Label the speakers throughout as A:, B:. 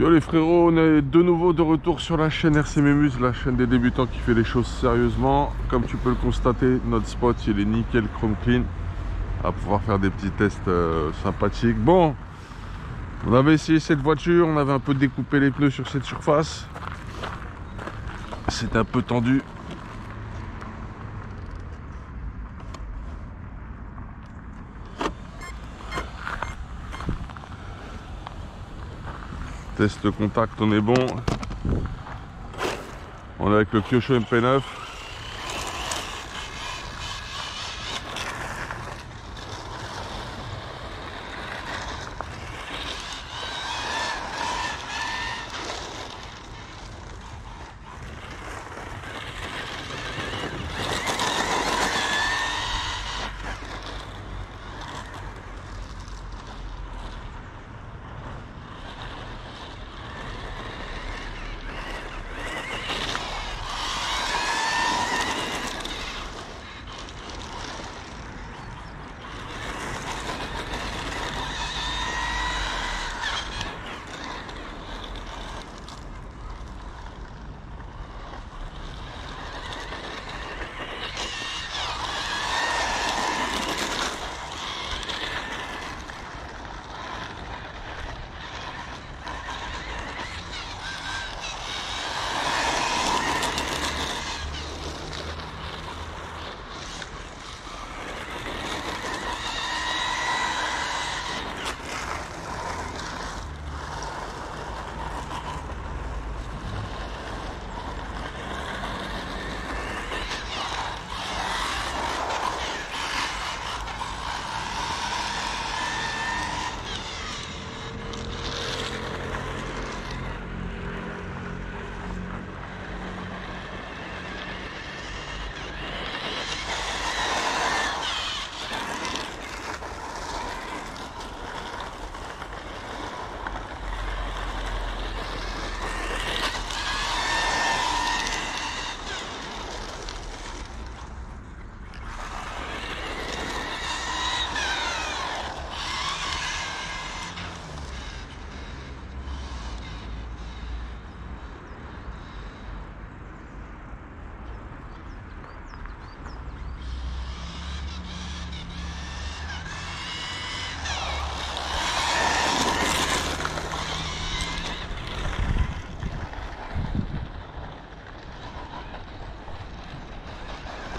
A: Yo les frérots, on est de nouveau de retour sur la chaîne RC Mémuse, la chaîne des débutants qui fait les choses sérieusement. Comme tu peux le constater, notre spot il est nickel chrome clean. À pouvoir faire des petits tests sympathiques. Bon, on avait essayé cette voiture, on avait un peu découpé les pneus sur cette surface. C'était un peu tendu. Test contact, on est bon. On est avec le Kyosho MP9.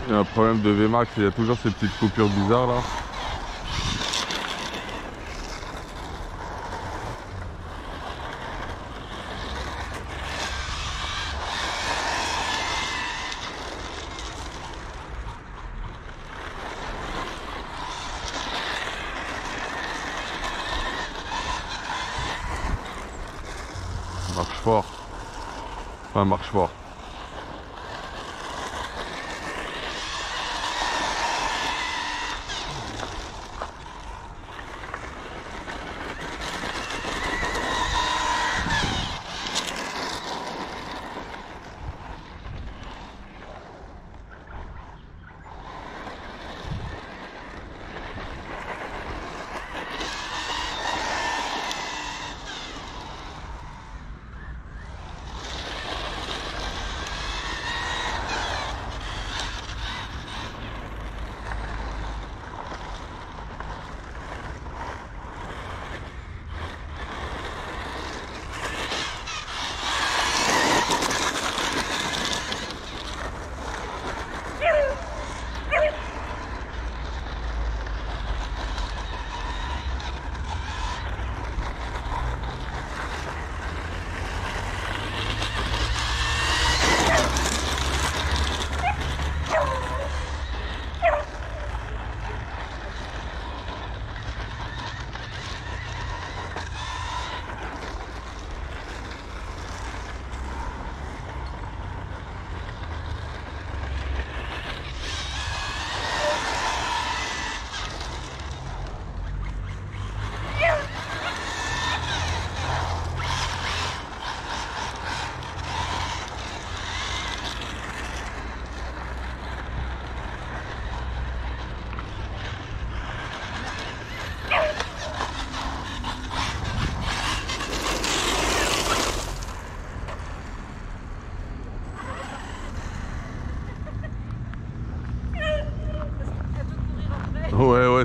A: Il y a un problème de VMAX, il y a toujours ces petites coupures bizarres là. Marche fort. Enfin, marche fort.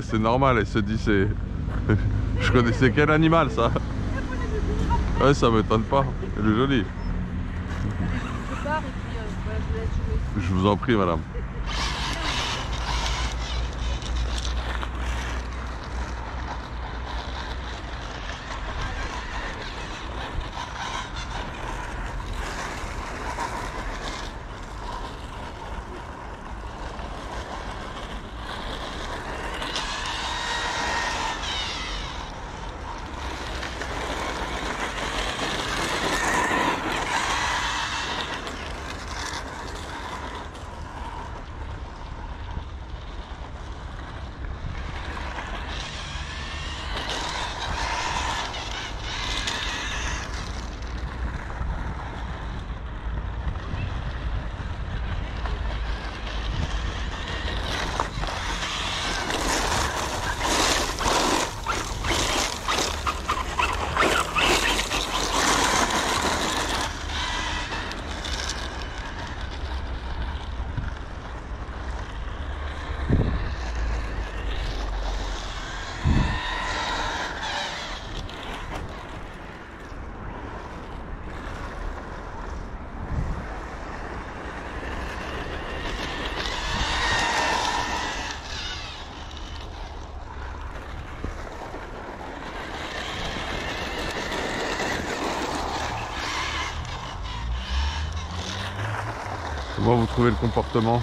A: ouais, c'est normal, elle se dit c'est... Je connaissais quel animal ça? Ouais, ça m'étonne pas, elle est jolie.
B: Je pars et puis voilà, je vous laisse jouer.
A: Je vous en prie, madame. Comment vous trouvez le comportement?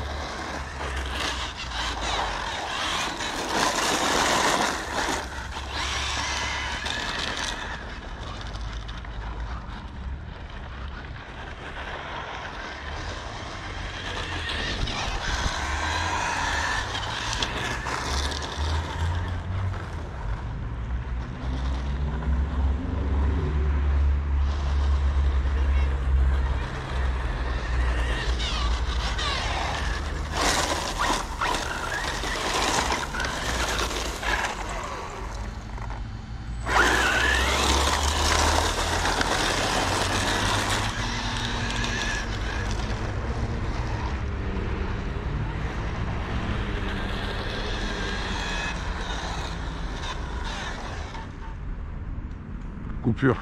A: Coupure.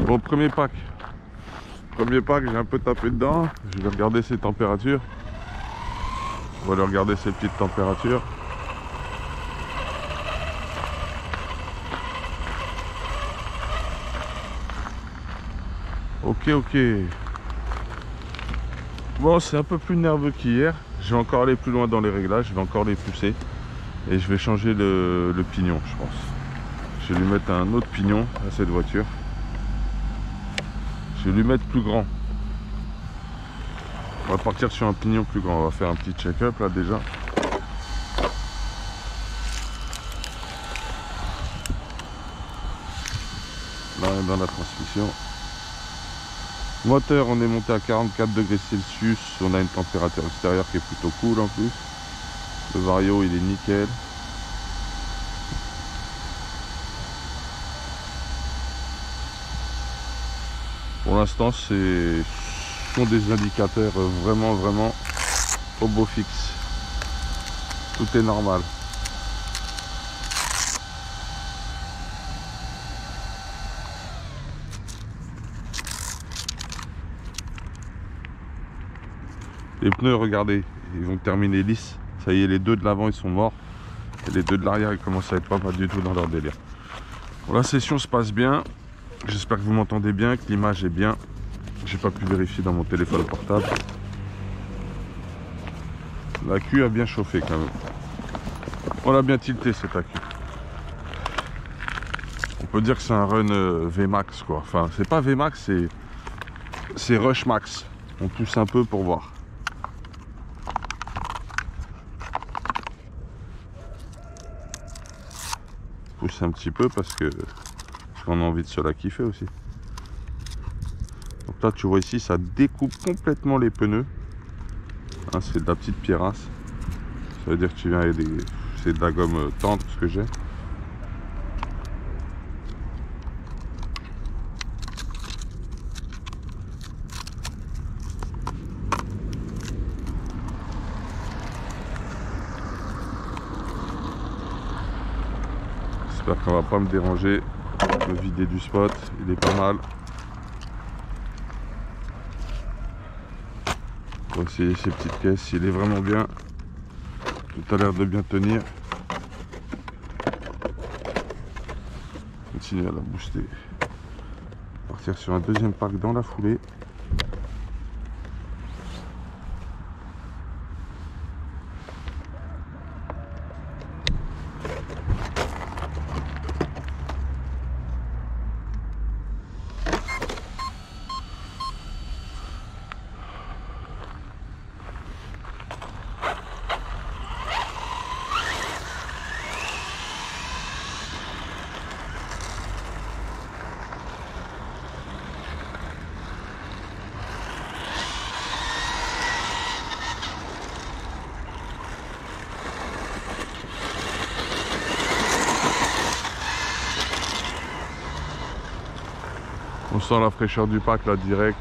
A: Bon, premier pack. Premier pack, j'ai un peu tapé dedans. Je vais regarder ses températures. On va aller regarder ses petites températures. Ok, ok. Bon, c'est un peu plus nerveux qu'hier. Je vais encore aller plus loin dans les réglages. Je vais encore les pousser. Et je vais changer le pignon, je pense. Je vais lui mettre un autre pignon à cette voiture. Je vais lui mettre plus grand. On va partir sur un pignon plus grand. On va faire un petit check-up là déjà. Là, dans la transmission. Moteur, on est monté à 44 degrés Celsius. On a une température extérieure qui est plutôt cool en plus. Le vario, il est nickel. Pour l'instant, ce sont des indicateurs vraiment au beau fixe. Tout est normal. Les pneus, regardez, ils vont terminer lisses. Ça y est, les deux de l'avant, ils sont morts. Et les deux de l'arrière, ils commencent à être pas du tout dans leur délire. Bon, la session se passe bien. J'espère que vous m'entendez bien, que l'image est bien. J'ai pas pu vérifier dans mon téléphone portable. L'accu a bien chauffé quand même. On a bien tilté cet accu. On peut dire que c'est un run VMAX quoi. Enfin, c'est pas VMAX, c'est Rush Max. On pousse un peu pour voir. On pousse un petit peu parce qu'on a envie de se la kiffer aussi. Donc là tu vois ici ça découpe complètement les pneus. Hein, c'est de la petite pierrasse. Ça veut dire que tu viens avec des... C'est de la gomme tendre ce que j'ai. J'espère qu'on va pas me déranger. Me vider du spot, il est pas mal. On va essayer ces petites caisses, il est vraiment bien. Tout a l'air de bien tenir. Continuer à la booster. Partir sur un deuxième pack dans la foulée. On sent la fraîcheur du pack là direct.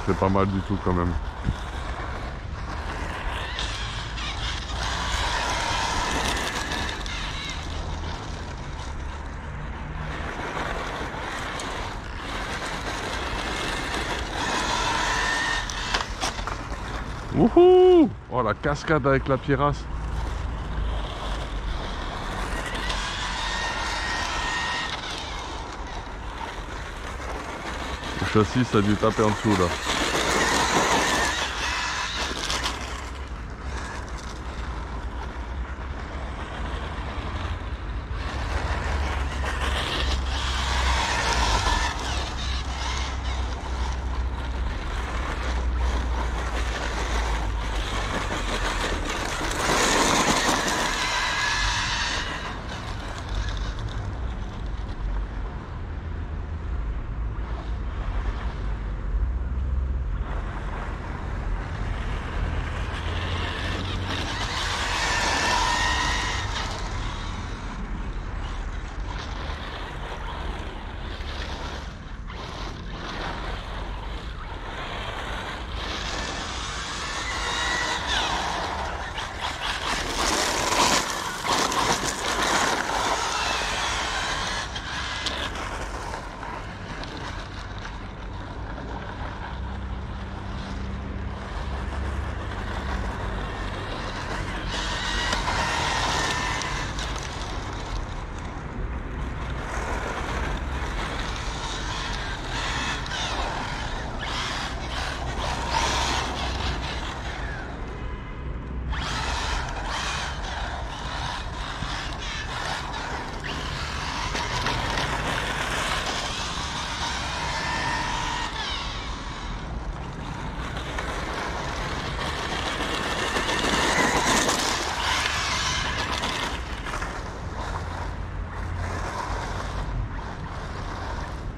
A: C'est pas mal du tout quand même. Wouhou! Oh la cascade avec la pierrasse. Le châssis ça a dû taper en dessous là.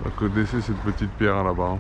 A: Vous connaissez cette petite pierre là-bas.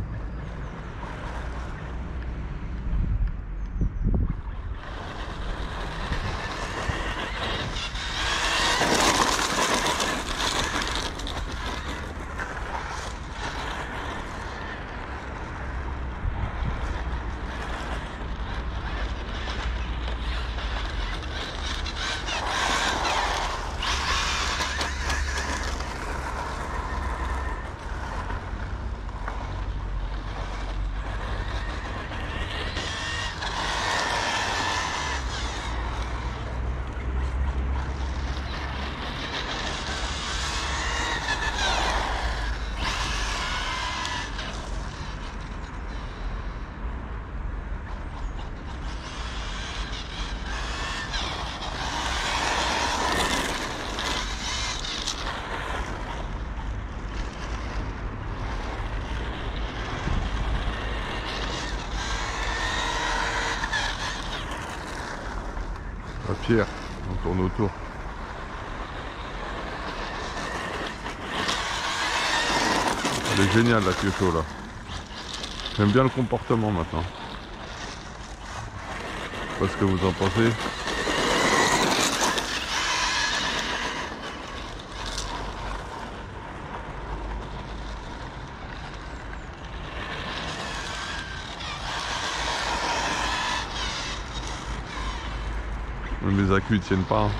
A: la pierre, on tourne autour. Elle est géniale la Kyosho là. J'aime bien le comportement maintenant. Je sais pas ce que vous en pensez. Même les accus ne tiennent pas. Hein.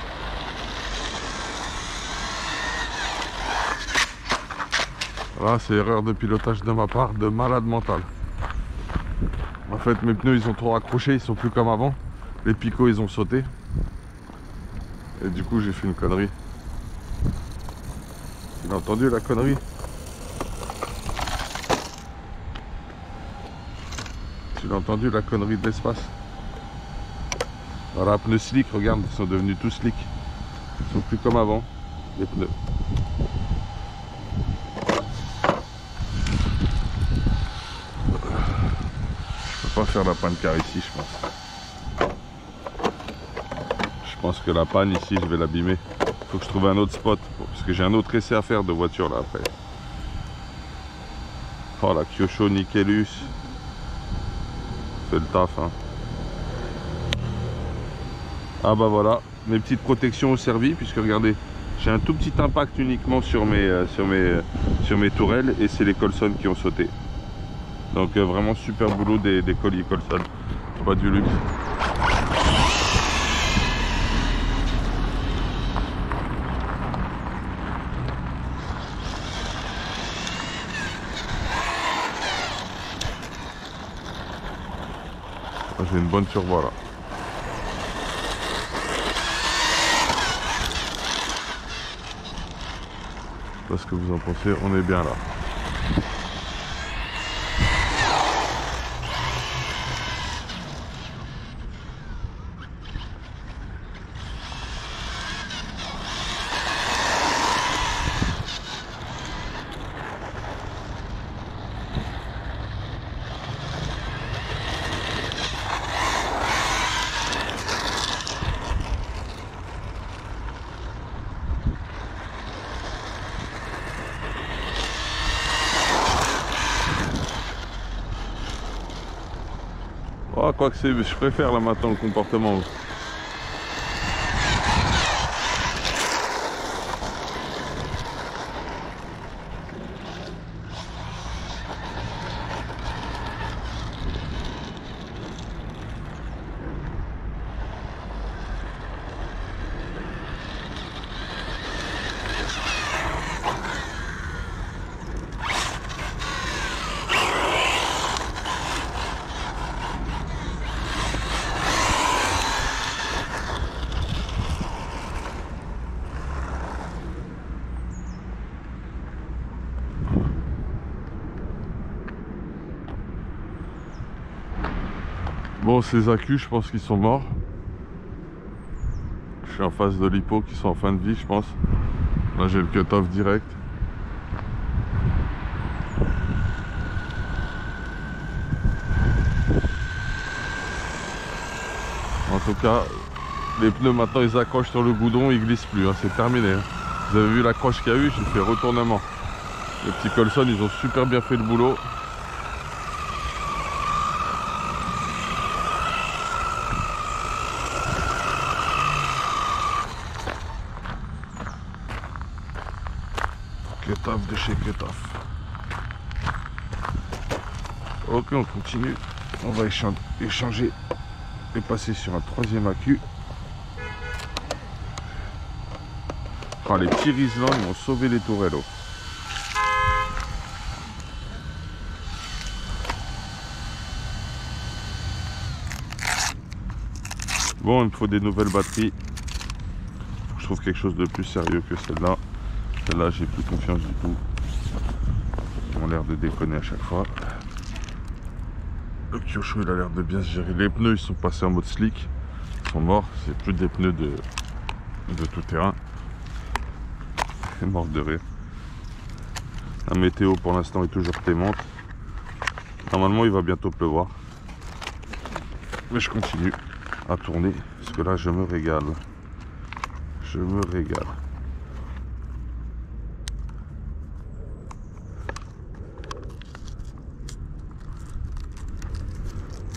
A: Là, c'est erreur de pilotage de ma part, de malade mental. En fait, mes pneus, ils ont trop accroché, ils sont plus comme avant. Les picots, ils ont sauté. Et du coup, j'ai fait une connerie. Tu l'as entendu, la connerie? Tu l'as entendu, la connerie de l'espace? Voilà, pneus slick, regarde, ils sont devenus tous slick. Ils sont plus comme avant, les pneus. Je peux pas faire la panne car ici, je pense. Je pense que la panne ici, je vais l'abîmer. Faut que je trouve un autre spot, parce que j'ai un autre essai à faire de voiture là après. Oh la Kyosho Nickelus. C'est le taf, hein. Ah bah voilà, mes petites protections ont servi, puisque regardez, j'ai un tout petit impact uniquement sur mes tourelles, et c'est les Colson qui ont sauté. Donc vraiment super boulot des colis Colson, pas du luxe. J'ai une bonne survoi là. Je sais pas ce que vous en pensez, on est bien là. Oh, quoi que c'est, je préfère là maintenant le comportement. Bon, ces accus, je pense qu'ils sont morts. Je suis en face de l'hippo qui sont en fin de vie, je pense. Là, j'ai le cut-off direct. En tout cas, les pneus maintenant, ils accrochent sur le goudron, ils glissent plus. Hein, c'est terminé. Hein. Vous avez vu l'accroche qu'il y a eu, j'ai fait retournement. Les petits Colson, ils ont super bien fait le boulot. Cut-off de chez Cut-off. Ok, on continue. On va échanger et passer sur un troisième accu. Oh, les petits Riesland, ils m'ont sauvé les tourelles. Oh. Bon, il me faut des nouvelles batteries. Je trouve quelque chose de plus sérieux que celle-là. Celle-là, j'ai plus confiance du tout. Ils ont l'air de déconner à chaque fois. Le Kyosho, il a l'air de bien se gérer. Les pneus, ils sont passés en mode slick. Ils sont morts. C'est plus des pneus de tout terrain. Il est mort de rire. La météo, pour l'instant, est toujours clémente. Normalement, il va bientôt pleuvoir. Mais je continue. à tourner, parce que là je me régale. Je me régale.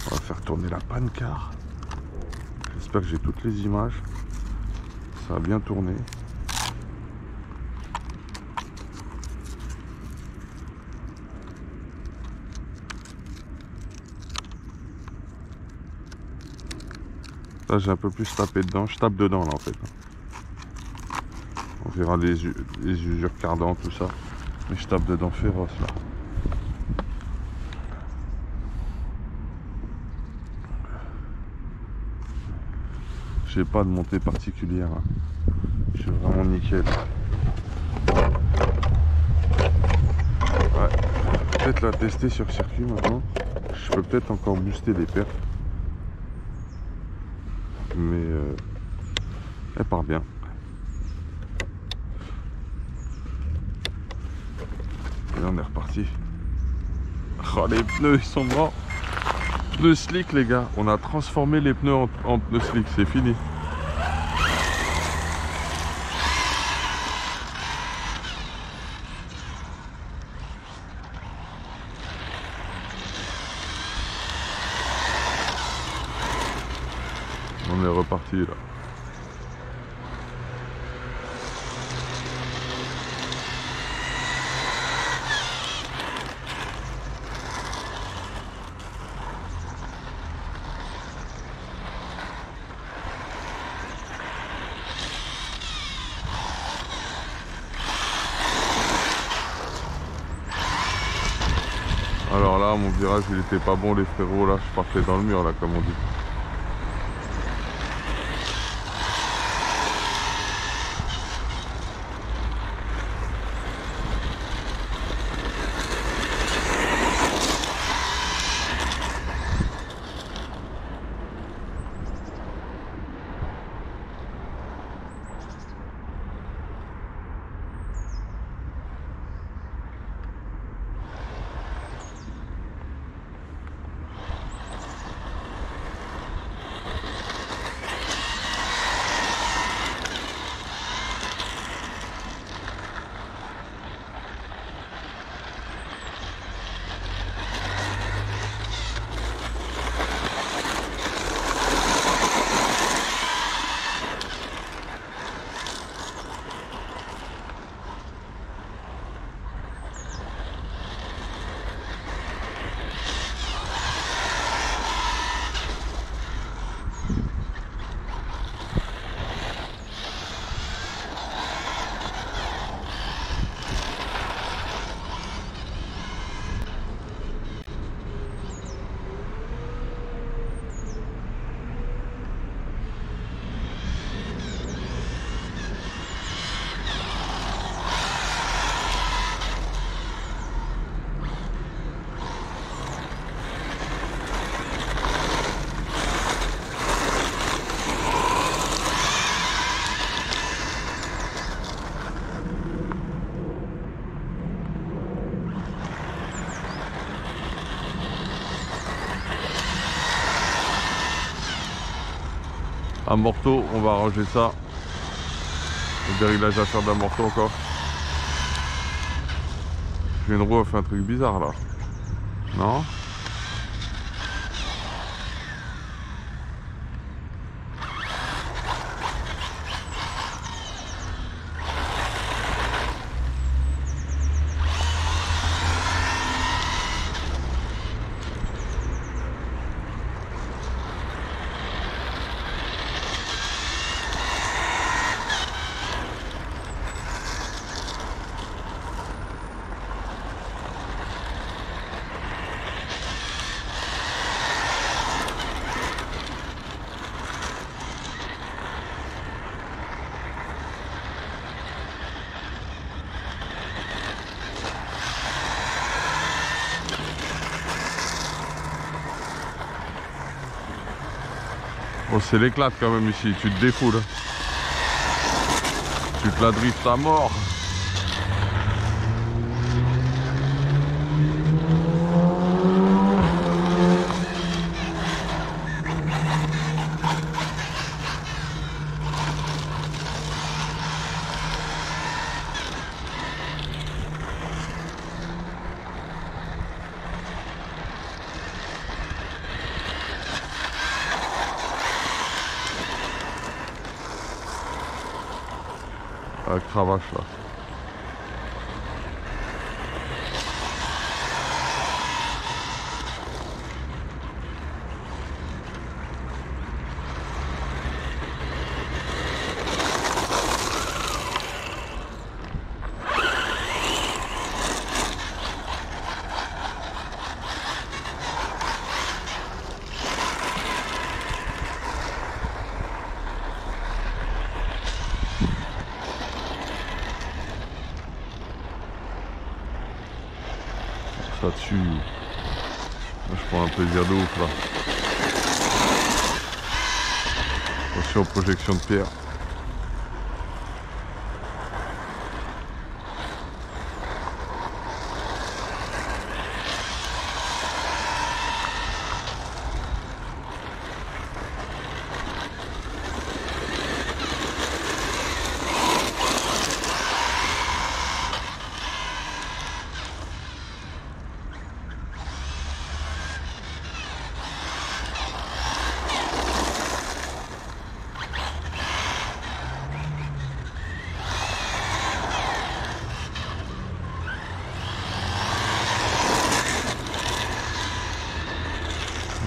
A: On va faire tourner la pancar. J'espère que j'ai toutes les images. Ça a bien tourné. Là j'ai un peu plus tapé dedans. Je tape dedans là en fait. On verra les usures cardantes, tout ça. Mais je tape dedans féroce là. J'ai pas de montée particulière. Hein. Je suis vraiment nickel. Ouais. Peut-être la tester sur circuit maintenant. Je peux peut-être encore booster les perfs. Mais elle part bien. Et là on est reparti. Oh, les pneus ils sont grands. Pneus slick les gars. On a transformé les pneus en pneus slick. C'est fini. On est reparti là. Alors là, mon virage, il était pas bon, les frérots. Là, je partais dans le mur, là, comme on dit. Amorto, on va arranger ça. Le déréglage à faire d'amorto encore. Une roue a fait un truc bizarre là. Non? Bon, c'est l'éclate quand même ici, tu te défoules. Tu te la driftes à mort. La cravache là. Là-dessus, je prends un plaisir de ouf là. Attention aux projections de pierre.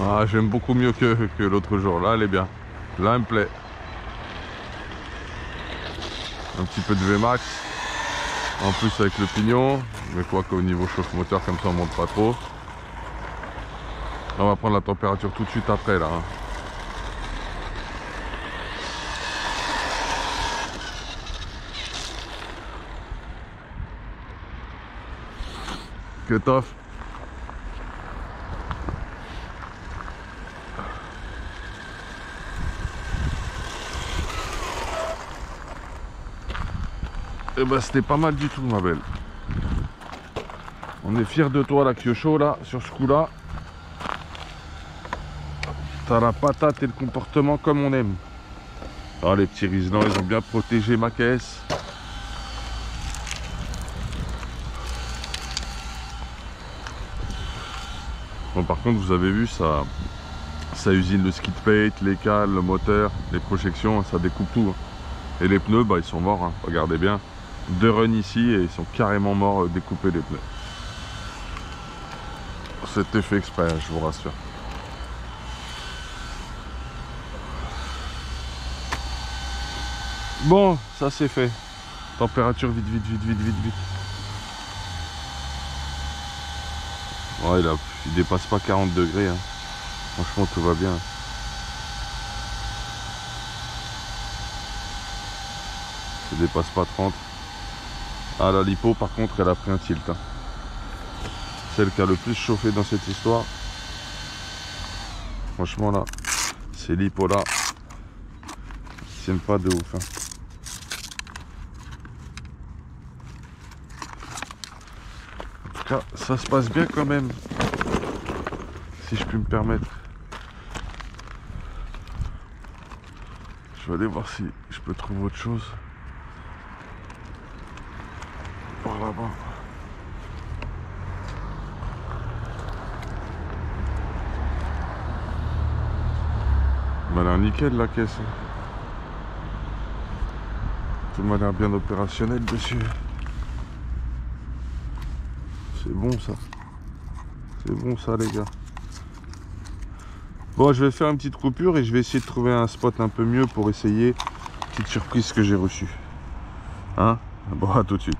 A: Ah, j'aime beaucoup mieux que l'autre jour. Là, elle est bien. Là, elle me plaît. Un petit peu de Vmax. En plus avec le pignon. Mais quoi qu'au niveau chauffe moteur, comme ça, on monte pas trop. On va prendre la température tout de suite après, là. Hein. Cut-off. Et bah c'était pas mal du tout ma belle. On est fiers de toi la Kyosho là, sur ce coup là. T'as la patate et le comportement comme on aime. Ah les petits Rizelans, ils ont bien protégé ma caisse. Bon par contre vous avez vu ça usine le skid plate, les cales, le moteur, les projections, ça découpe tout. Hein. Et les pneus bah ils sont morts, hein. Regardez bien. 2 runs ici et ils sont carrément morts découpés les pneus. C'était fait exprès, je vous rassure. Bon, ça c'est fait. Température vite. Ouais, il dépasse pas 40 degrés. Hein. Franchement, tout va bien. Ça dépasse pas 30. Ah, la lipo, par contre, elle a pris un tilt. Hein. Celle qui a le plus chauffé dans cette histoire. Franchement, là, ces lipos là, ils tiennent pas de ouf. Hein. En tout cas, ça se passe bien quand même. Si je puis me permettre. Je vais aller voir si je peux trouver autre chose. Par là-bas. Elle a l'air nickel la caisse. Tout m'a l'air bien opérationnel dessus. C'est bon ça. C'est bon ça les gars. Bon, je vais faire une petite coupure et je vais essayer de trouver un spot un peu mieux pour essayer. Petite surprise que j'ai reçue. Hein? Bon, à tout de suite.